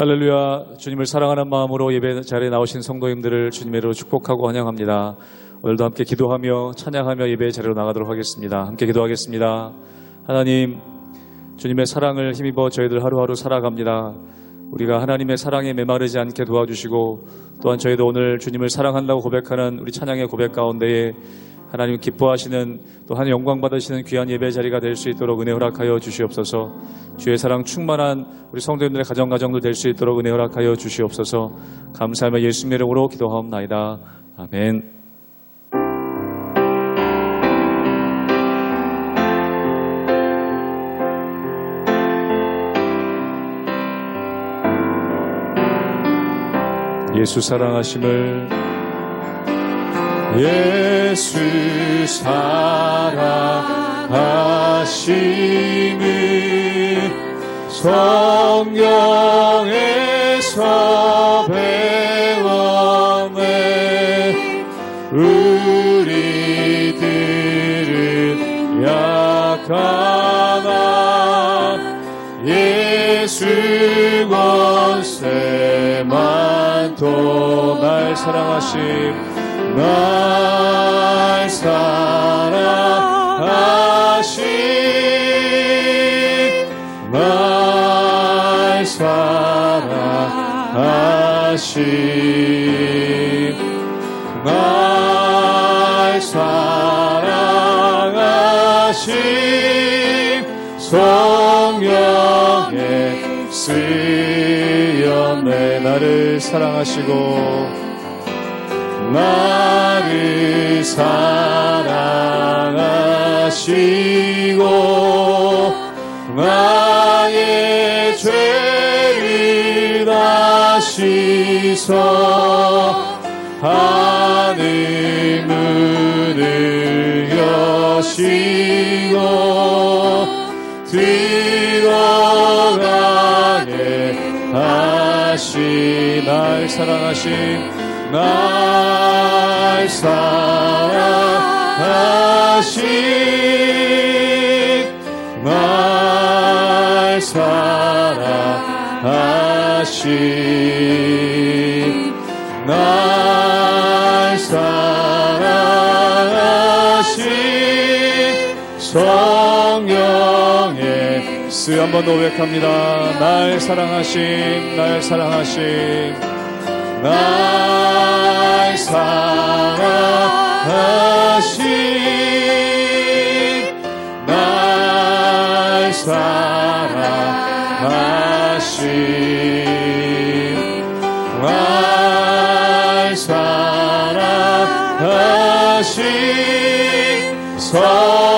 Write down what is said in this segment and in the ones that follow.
할렐루야. 주님을 사랑하는 마음으로 예배 자리에 나오신 성도님들을 주님의 이름으로 축복하고 환영합니다. 오늘도 함께 기도하며 찬양하며 예배 자리로 나가도록 하겠습니다. 함께 기도하겠습니다. 하나님, 주님의 사랑을 힘입어 저희들 하루하루 살아갑니다. 우리가 하나님의 사랑에 메마르지 않게 도와주시고, 또한 저희도 오늘 주님을 사랑한다고 고백하는 우리 찬양의 고백 가운데에 하나님 기뻐하시는, 또 하나님 영광 받으시는 귀한 예배 자리가 될 수 있도록 은혜 허락하여 주시옵소서. 주의 사랑 충만한 우리 성도님들의 가정들 될 수 있도록 은혜 허락하여 주시옵소서. 감사하며 예수님의 이름으로 기도하옵나이다. 아멘. 예수 사랑하심을, 예수 사랑하심을 성경에서 배웠네. 우리들은 약하나 예수 권세만 또 날 사랑하심, 날 사랑하심, 날 사랑하심, 날 사랑하심, 성령에 쓰였네. 나를 사랑하시고 나를 사랑하시고 나의 죄를 다 씻어 하늘 문을 여시고 들어가게 하시. 날 사랑하신, 날 사랑하신, 날 사랑하신, 날 사랑하신 성령의 스. 한 번 더 고백합니다. 날 사랑하신, 날 사랑하신, 날 사랑하신, 날 사랑하신, 날 사랑하신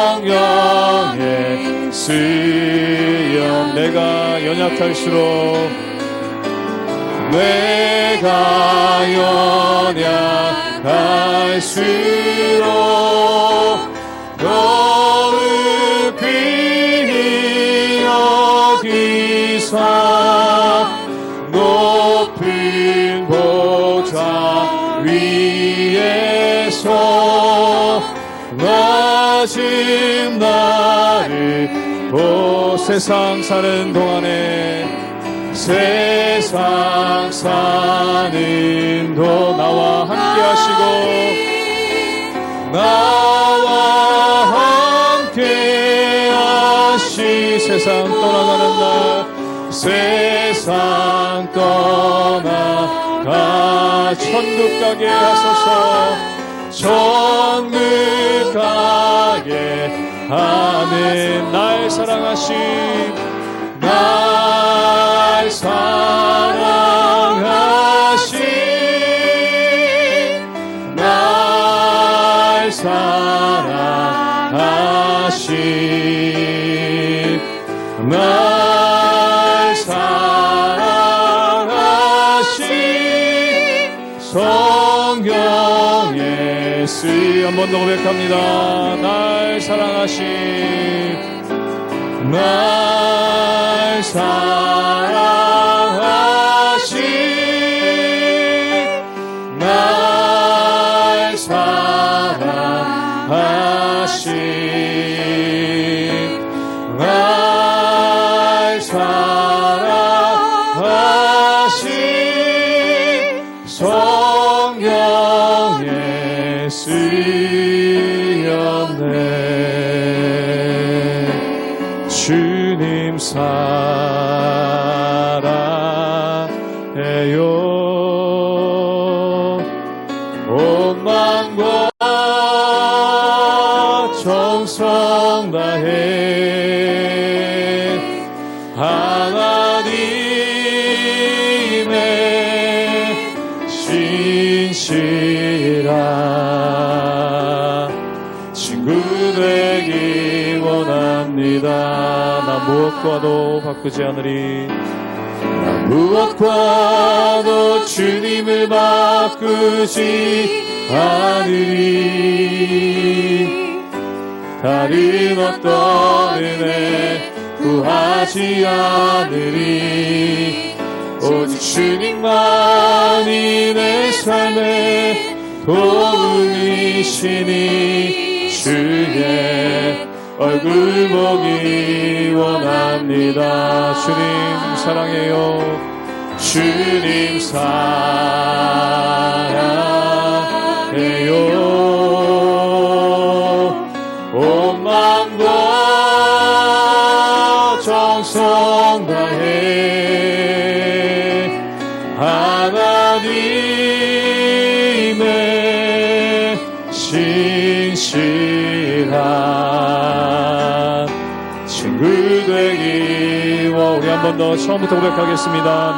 성령의 쓰여. 내가 연약할수록, 내가 연약할수록 높이 여기사 높은 보좌 위에서 낮은 나를 세상 사는 동안에, 세상 사는 도 나와 함께 하시고, 나와 함께 하시. 세상 떠나가는 날, 세상 떠나가 천국 가게 하소서. 천국 가게 하는 날 사랑하심, 날 사랑하심, 날 사랑하심, 날 사랑하심 성령의 스. 한 번 더 고백합니다. 날 사랑하심, 날 사랑하신, 날 사랑하신, 날 사랑하신 성경에 쓰였네. 주님 사랑해요. 온 마음과 정성 다해 하나님의 신실한 친구 되기 원합니다. 나 무엇과도 바꾸지 않으리. 나 무엇과도 주님을 바꾸지 않으리. 다른 어떤 은혜 구하지 않으리. 오직 주님만이 내 삶의 도움이시니 주의 얼굴 보기 원합니다. 주님 사랑해요. 주님 사랑해요. 온 마음과 정성 다해 하나님의 신실한 친구 되기 원. 우리 한 번 더 처음부터 고백하겠습니다.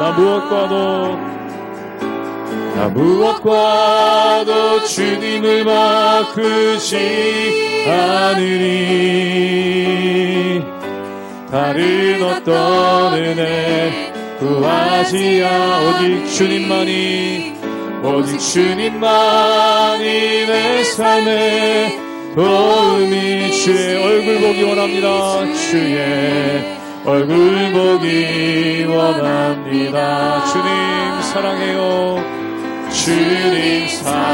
나 무엇과도 주님을 바꾸지 않으리. 다른 어떤 은혜 구하지 오직 주님만이 내 삶의 도움이. 주의 얼굴 보기 원합니다. 주의 얼굴 보기 원합니다. 주님 사랑해요. 주님 사랑해요.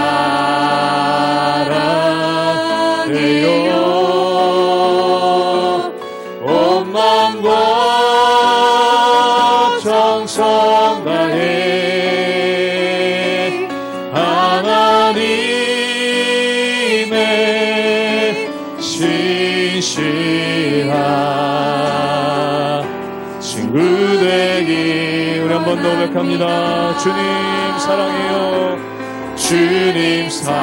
온 마음과 정성 다해 하나님의 신실한 친구 되기. 우리 한 번 더 고백합니다. 주님 사랑해요. 주님 사랑해요.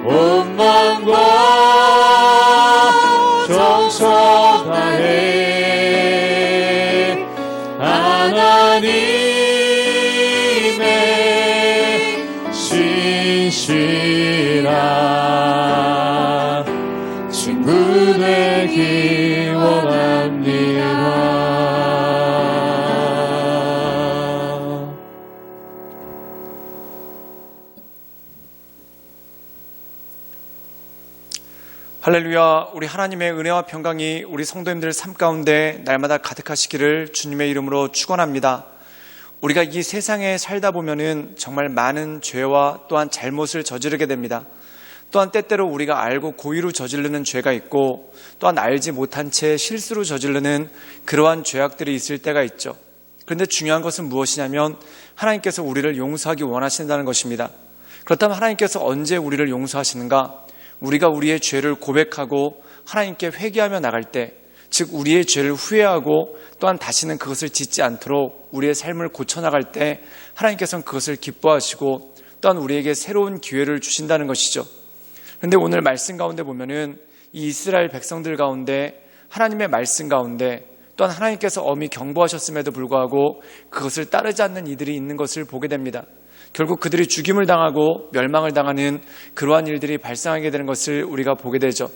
온 마음과 정성 다해 하나님의 신실한 친구 되기 원합니다. 할렐루야. 우리 하나님의 은혜와 평강이 우리 성도님들 삶 가운데 날마다 가득하시기를 주님의 이름으로 축원합니다. 우리가 이 세상에 살다 보면은 정말 많은 죄와 또한 잘못을 저지르게 됩니다. 또한 때때로 우리가 알고 고의로 저지르는 죄가 있고, 또한 알지 못한 채 실수로 저지르는 그러한 죄악들이 있을 때가 있죠. 그런데 중요한 것은 무엇이냐면 하나님께서 우리를 용서하기 원하신다는 것입니다. 그렇다면 하나님께서 언제 우리를 용서하시는가? 우리가 우리의 죄를 고백하고 하나님께 회개하며 나갈 때, 즉 우리의 죄를 후회하고 또한 다시는 그것을 짓지 않도록 우리의 삶을 고쳐나갈 때 하나님께서는 그것을 기뻐하시고 또한 우리에게 새로운 기회를 주신다는 것이죠. 그런데 오늘 말씀 가운데 보면은 이 이스라엘 백성들 가운데 하나님의 말씀 가운데 또한 하나님께서 엄히 경보하셨음에도 불구하고 그것을 따르지 않는 이들이 있는 것을 보게 됩니다. 결국 그들이 죽임을 당하고 멸망을 당하는 그러한 일들이 발생하게 되는 것을 우리가 보게 되죠.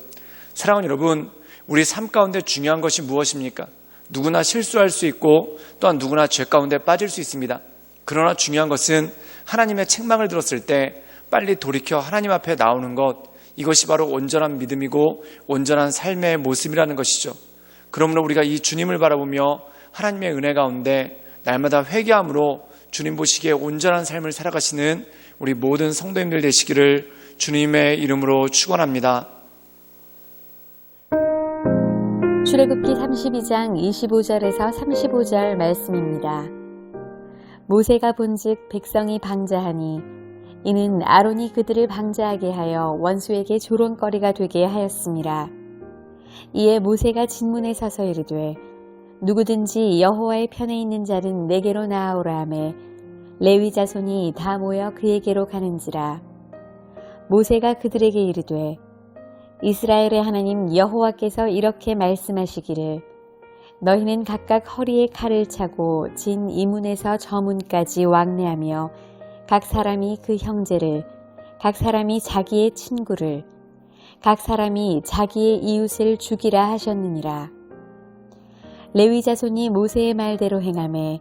사랑하는 여러분, 우리 삶 가운데 중요한 것이 무엇입니까? 누구나 실수할 수 있고 또한 누구나 죄 가운데 빠질 수 있습니다. 그러나 중요한 것은 하나님의 책망을 들었을 때 빨리 돌이켜 하나님 앞에 나오는 것, 이것이 바로 온전한 믿음이고 온전한 삶의 모습이라는 것이죠. 그러므로 우리가 이 주님을 바라보며 하나님의 은혜 가운데 날마다 회개함으로 주님 보시기에 온전한 삶을 살아가시는 우리 모든 성도님들 되시기를 주님의 이름으로 축원합니다. 출애굽기 32장 25절에서 35절 말씀입니다. 모세가 본즉 백성이 방자하니 이는 아론이 그들을 방자하게 하여 원수에게 조롱거리가 되게 하였습니다. 이에 모세가 진문에 서서 이르되 누구든지 여호와의 편에 있는 자는 내게로 나아오라 하매 레위 자손이 다 모여 그에게로 가는지라. 모세가 그들에게 이르되 이스라엘의 하나님 여호와께서 이렇게 말씀하시기를 너희는 각각 허리에 칼을 차고 진 이 문에서 저 문까지 왕래하며 각 사람이 그 형제를, 각 사람이 자기의 친구를, 각 사람이 자기의 이웃을 죽이라 하셨느니라. 레위 자손이 모세의 말대로 행하매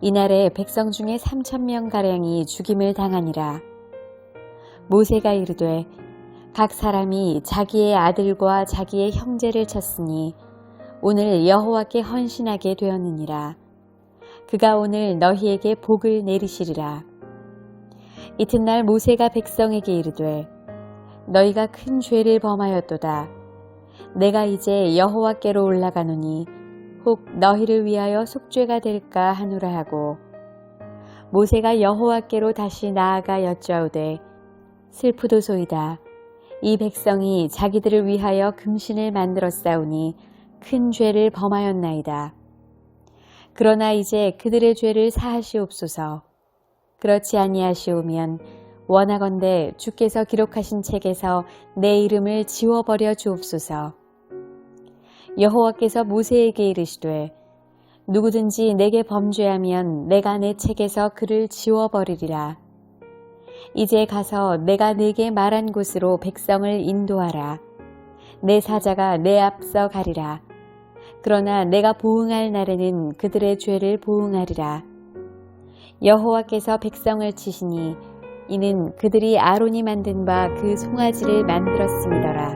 이날에 백성 중에 3,000명가량이 죽임을 당하니라. 모세가 이르되 각 사람이 자기의 아들과 자기의 형제를 쳤으니 오늘 여호와께 헌신하게 되었느니라. 그가 오늘 너희에게 복을 내리시리라. 이튿날 모세가 백성에게 이르되 너희가 큰 죄를 범하였도다. 내가 이제 여호와께로 올라가노니 혹 너희를 위하여 속죄가 될까 하노라 하고 모세가 여호와께로 다시 나아가 여짜오되 슬프도소이다. 이 백성이 자기들을 위하여 금신을 만들었사오니 큰 죄를 범하였나이다. 그러나 이제 그들의 죄를 사하시옵소서. 그렇지 아니하시오면 원하건대 주께서 기록하신 책에서 내 이름을 지워버려 주옵소서. 여호와께서 모세에게 이르시되 누구든지 내게 범죄하면 내가 내 책에서 그를 지워버리리라. 이제 가서 내가 네게 말한 곳으로 백성을 인도하라. 내 사자가 내 앞서 가리라. 그러나 내가 보응할 날에는 그들의 죄를 보응하리라. 여호와께서 백성을 치시니 이는 그들이 아론이 만든 바 그 송아지를 만들었음이더라.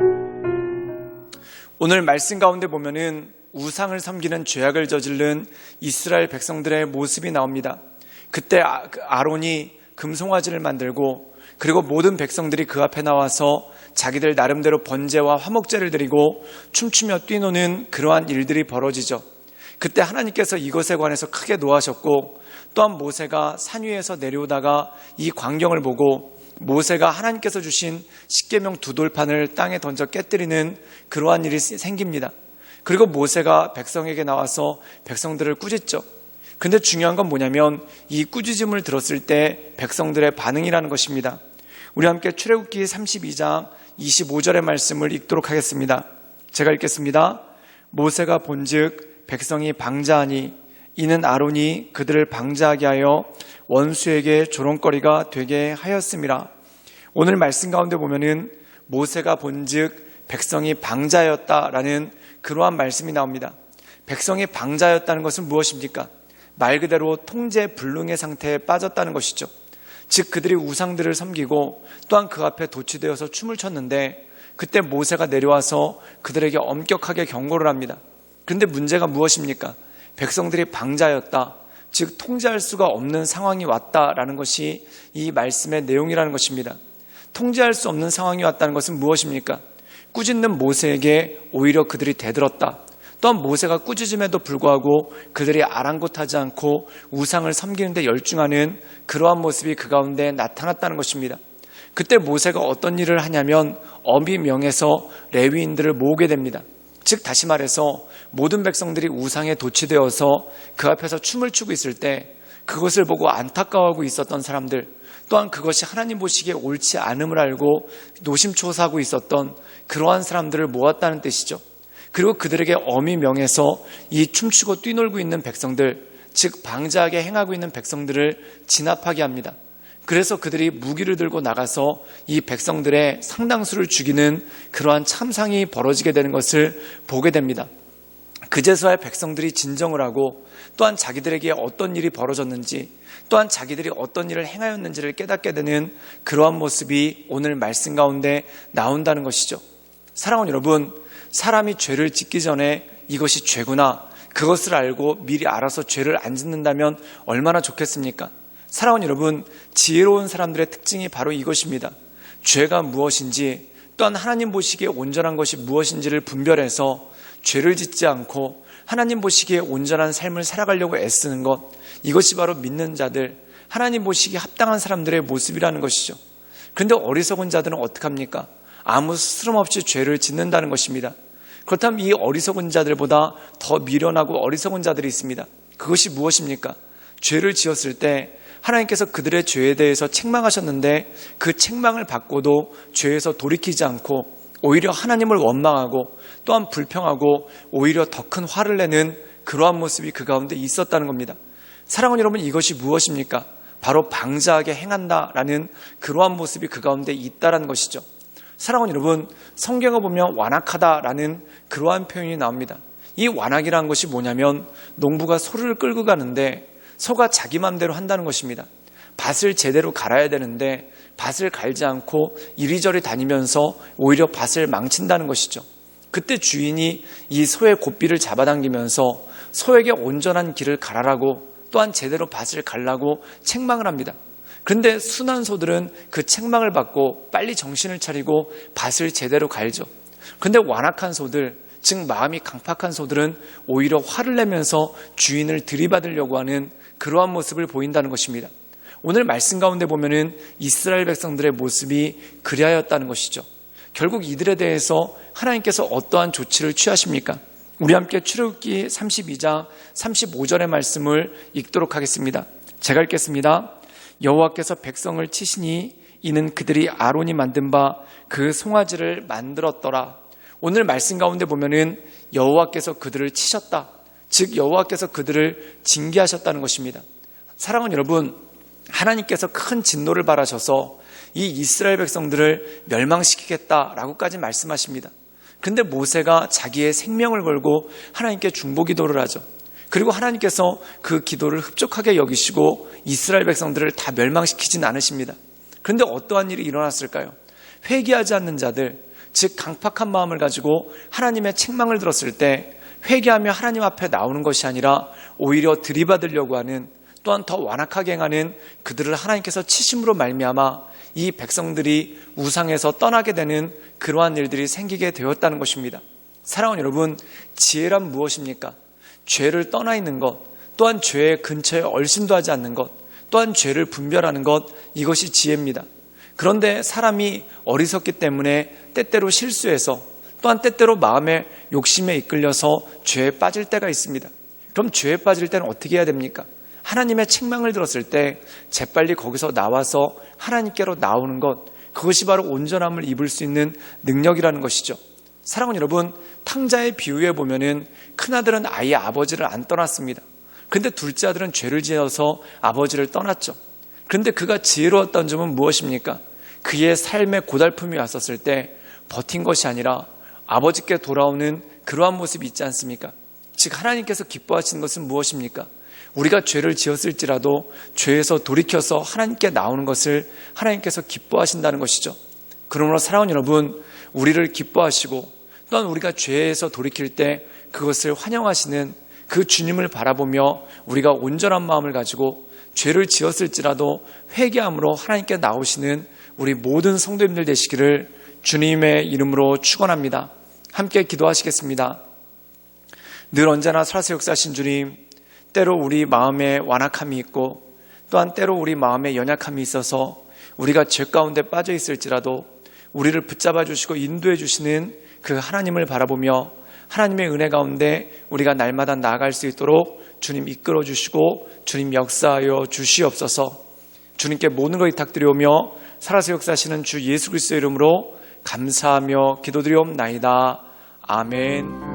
오늘 말씀 가운데 보면은 우상을 섬기는 죄악을 저지른 이스라엘 백성들의 모습이 나옵니다. 그때 아론이 금송아지를 만들고 그리고 모든 백성들이 그 앞에 나와서 자기들 나름대로 번제와 화목제를 드리고 춤추며 뛰노는 그러한 일들이 벌어지죠. 그때 하나님께서 이것에 관해서 크게 노하셨고 또한 모세가 산 위에서 내려오다가 이 광경을 보고 모세가 하나님께서 주신 십계명 두 돌판을 땅에 던져 깨뜨리는 그러한 일이 생깁니다. 그리고 모세가 백성에게 나와서 백성들을 꾸짖죠. 근데 중요한 건 뭐냐면 이 꾸짖음을 들었을 때 백성들의 반응이라는 것입니다. 우리 함께 출애굽기 32장 25절의 말씀을 읽도록 하겠습니다. 제가 읽겠습니다. 모세가 본즉 백성이 방자하니 이는 아론이 그들을 방자하게 하여 원수에게 조롱거리가 되게 하였음이라. 오늘 말씀 가운데 보면은 모세가 본즉 백성이 방자였다라는 그러한 말씀이 나옵니다. 백성이 방자였다는 것은 무엇입니까? 말 그대로 통제불능의 상태에 빠졌다는 것이죠. 즉 그들이 우상들을 섬기고 또한 그 앞에 도취되어서 춤을 췄는데 그때 모세가 내려와서 그들에게 엄격하게 경고를 합니다. 그런데 문제가 무엇입니까? 백성들이 방자였다. 즉 통제할 수가 없는 상황이 왔다라는 것이 이 말씀의 내용이라는 것입니다. 통제할 수 없는 상황이 왔다는 것은 무엇입니까? 꾸짖는 모세에게 오히려 그들이 대들었다. 또한 모세가 꾸짖음에도 불구하고 그들이 아랑곳하지 않고 우상을 섬기는 데 열중하는 그러한 모습이 그 가운데 나타났다는 것입니다. 그때 모세가 어떤 일을 하냐면 어미 명에서 레위인들을 모으게 됩니다. 즉 다시 말해서 모든 백성들이 우상에 도취되어서 그 앞에서 춤을 추고 있을 때 그것을 보고 안타까워하고 있었던 사람들, 또한 그것이 하나님 보시기에 옳지 않음을 알고 노심초사하고 있었던 그러한 사람들을 모았다는 뜻이죠. 그리고 그들에게 어미 명에서 이 춤추고 뛰놀고 있는 백성들, 즉 방자하게 행하고 있는 백성들을 진압하게 합니다. 그래서 그들이 무기를 들고 나가서 이 백성들의 상당수를 죽이는 그러한 참상이 벌어지게 되는 것을 보게 됩니다. 그제서야 백성들이 진정을 하고 또한 자기들에게 어떤 일이 벌어졌는지 또한 자기들이 어떤 일을 행하였는지를 깨닫게 되는 그러한 모습이 오늘 말씀 가운데 나온다는 것이죠. 사랑하는 여러분, 사람이 죄를 짓기 전에 이것이 죄구나 그것을 알고 미리 알아서 죄를 안 짓는다면 얼마나 좋겠습니까? 사랑하는 여러분, 지혜로운 사람들의 특징이 바로 이것입니다. 죄가 무엇인지 또한 하나님 보시기에 온전한 것이 무엇인지를 분별해서 죄를 짓지 않고 하나님 보시기에 온전한 삶을 살아가려고 애쓰는 것, 이것이 바로 믿는 자들, 하나님 보시기에 합당한 사람들의 모습이라는 것이죠. 그런데 어리석은 자들은 어떡합니까? 아무 스스럼 없이 죄를 짓는다는 것입니다. 그렇다면 이 어리석은 자들보다 더 미련하고 어리석은 자들이 있습니다. 그것이 무엇입니까? 죄를 지었을 때 하나님께서 그들의 죄에 대해서 책망하셨는데 그 책망을 받고도 죄에서 돌이키지 않고 오히려 하나님을 원망하고 또한 불평하고 오히려 더 큰 화를 내는 그러한 모습이 그 가운데 있었다는 겁니다. 사랑하는 여러분, 이것이 무엇입니까? 바로 방자하게 행한다라는 그러한 모습이 그 가운데 있다라는 것이죠. 사랑하는 여러분, 성경을 보면 완악하다라는 그러한 표현이 나옵니다. 이 완악이라는 것이 뭐냐면 농부가 소를 끌고 가는데 소가 자기 마음대로 한다는 것입니다. 밭을 제대로 갈아야 되는데 밭을 갈지 않고 이리저리 다니면서 오히려 밭을 망친다는 것이죠. 그때 주인이 이 소의 고삐를 잡아당기면서 소에게 온전한 길을 가라라고 또한 제대로 밭을 갈라고 책망을 합니다. 그런데 순한 소들은 그 책망을 받고 빨리 정신을 차리고 밭을 제대로 갈죠. 그런데 완악한 소들, 즉 마음이 강팍한 소들은 오히려 화를 내면서 주인을 들이받으려고 하는 그러한 모습을 보인다는 것입니다. 오늘 말씀 가운데 보면은 이스라엘 백성들의 모습이 그리하였다는 것이죠. 결국 이들에 대해서 하나님께서 어떠한 조치를 취하십니까? 우리 함께 출애굽기 32장 35절의 말씀을 읽도록 하겠습니다. 제가 읽겠습니다. 여호와께서 백성을 치시니 이는 그들이 아론이 만든 바 그 송아지를 만들었더라. 오늘 말씀 가운데 보면은 여호와께서 그들을 치셨다. 즉 여호와께서 그들을 징계하셨다는 것입니다. 사랑하는 여러분, 하나님께서 큰 진노를 바라셔서 이 이스라엘 백성들을 멸망시키겠다라고까지 말씀하십니다. 근데 모세가 자기의 생명을 걸고 하나님께 중보기도를 하죠. 그리고 하나님께서 그 기도를 흡족하게 여기시고 이스라엘 백성들을 다 멸망시키진 않으십니다. 그런데 어떠한 일이 일어났을까요? 회개하지 않는 자들, 즉 강팍한 마음을 가지고 하나님의 책망을 들었을 때 회개하며 하나님 앞에 나오는 것이 아니라 오히려 들이받으려고 하는, 또한 더 완악하게 행하는 그들을 하나님께서 치심으로 말미암아 이 백성들이 우상에서 떠나게 되는 그러한 일들이 생기게 되었다는 것입니다. 사랑하는 여러분, 지혜란 무엇입니까? 죄를 떠나 있는 것, 또한 죄의 근처에 얼씬도 하지 않는 것, 또한 죄를 분별하는 것, 이것이 지혜입니다. 그런데 사람이 어리석기 때문에 때때로 실수해서 또한 때때로 마음의 욕심에 이끌려서 죄에 빠질 때가 있습니다. 그럼 죄에 빠질 때는 어떻게 해야 됩니까? 하나님의 책망을 들었을 때 재빨리 거기서 나와서 하나님께로 나오는 것, 그것이 바로 온전함을 입을 수 있는 능력이라는 것이죠. 사랑하는 여러분, 탕자의 비유에 보면은 큰아들은 아예 아버지를 안 떠났습니다. 그런데 둘째 아들은 죄를 지어서 아버지를 떠났죠. 그런데 그가 지혜로웠던 점은 무엇입니까? 그의 삶의 고달픔이 왔었을 때 버틴 것이 아니라 아버지께 돌아오는 그러한 모습이 있지 않습니까? 즉 하나님께서 기뻐하시는 것은 무엇입니까? 우리가 죄를 지었을지라도 죄에서 돌이켜서 하나님께 나오는 것을 하나님께서 기뻐하신다는 것이죠. 그러므로 사랑하는 여러분, 우리를 기뻐하시고 또한 우리가 죄에서 돌이킬 때 그것을 환영하시는 그 주님을 바라보며 우리가 온전한 마음을 가지고 죄를 지었을지라도 회개함으로 하나님께 나오시는 우리 모든 성도님들 되시기를 주님의 이름으로 축원합니다. 함께 기도하시겠습니다. 늘 언제나 살아서 역사하신 주님, 때로 우리 마음에 완악함이 있고 또한 때로 우리 마음에 연약함이 있어서 우리가 죄 가운데 빠져 있을지라도 우리를 붙잡아 주시고 인도해 주시는 그 하나님을 바라보며 하나님의 은혜 가운데 우리가 날마다 나아갈 수 있도록 주님 이끌어 주시고 주님 역사하여 주시옵소서. 주님께 모든 걸 부탁드리오며 살아서 역사하시는 주 예수 그리스도의 이름으로 감사하며 기도드리옵나이다. 아멘.